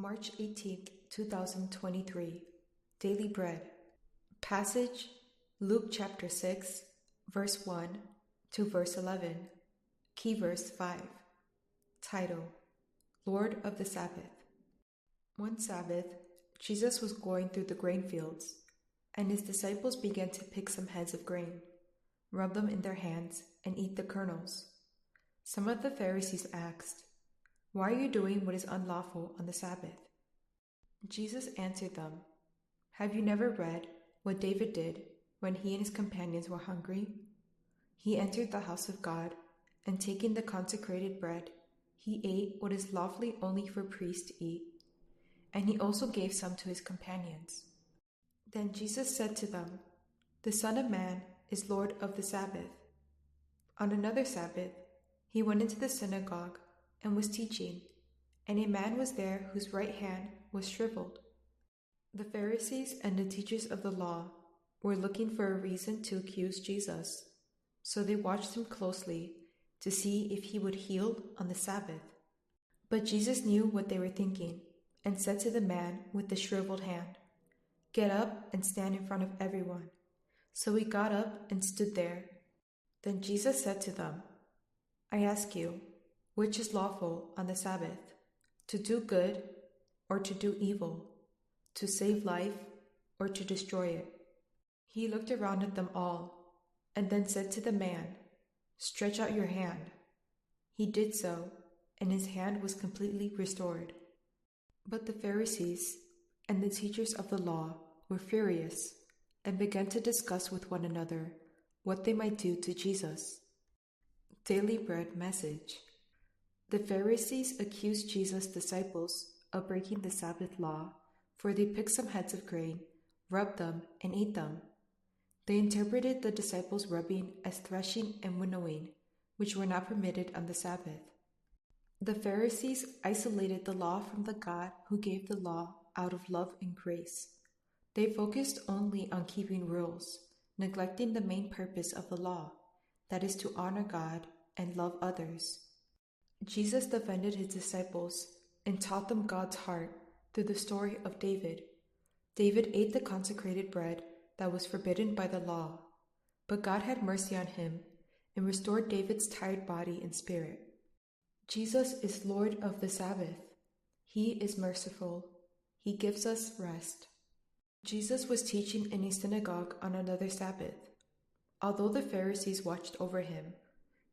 March 18th, 2023. Daily Bread. Passage, Luke chapter 6, verse 1 to verse 11. Key verse 5. Title, Lord of the Sabbath. One Sabbath, Jesus was going through the grainfields, and his disciples began to pick some heads of grain, rub them in their hands, and eat the kernels. Some of the Pharisees asked, "Why are you doing what is unlawful on the Sabbath?" Jesus answered them, "Have you never read what David did when he and his companions were hungry? He entered the house of God, and taking the consecrated bread, he ate what is lawfully only for priests to eat, and he also gave some to his companions." Then Jesus said to them, "The Son of Man is Lord of the Sabbath." On another Sabbath, he went into the synagogue and was teaching, and a man was there whose right hand was shriveled. The Pharisees and the teachers of the law were looking for a reason to accuse Jesus, so they watched him closely to see if he would heal on the Sabbath. But Jesus knew what they were thinking and said to the man with the shriveled hand, "Get up and stand in front of everyone." So he got up and stood there. Then Jesus said to them, "I ask you, which is lawful on the Sabbath, to do good or to do evil, to save life or to destroy it?" He looked around at them all and then said to the man, "Stretch out your hand." He did so, and his hand was completely restored. But the Pharisees and the teachers of the law were furious and began to discuss with one another what they might do to Jesus. Daily Bread Message. The Pharisees accused Jesus' disciples of breaking the Sabbath law, for they picked some heads of grain, rubbed them, and ate them. They interpreted the disciples' rubbing as threshing and winnowing, which were not permitted on the Sabbath. The Pharisees isolated the law from the God who gave the law out of love and grace. They focused only on keeping rules, neglecting the main purpose of the law, that is to honor God and love others. Jesus defended his disciples and taught them God's heart through the story of David. David ate the consecrated bread that was forbidden by the law, but God had mercy on him and restored David's tired body and spirit. Jesus is Lord of the Sabbath. He is merciful. He gives us rest. Jesus was teaching in a synagogue on another Sabbath. Although the Pharisees watched over him,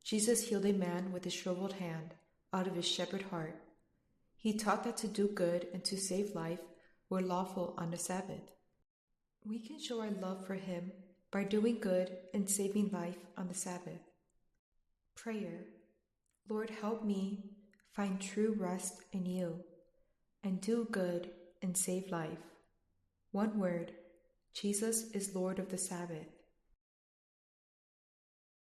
Jesus healed a man with a shriveled hand out of his shepherd heart. He taught that to do good and to save life were lawful on the Sabbath. We can show our love for him by doing good and saving life on the Sabbath. Prayer. Lord, help me find true rest in you and do good and save life. One word, Jesus is Lord of the Sabbath.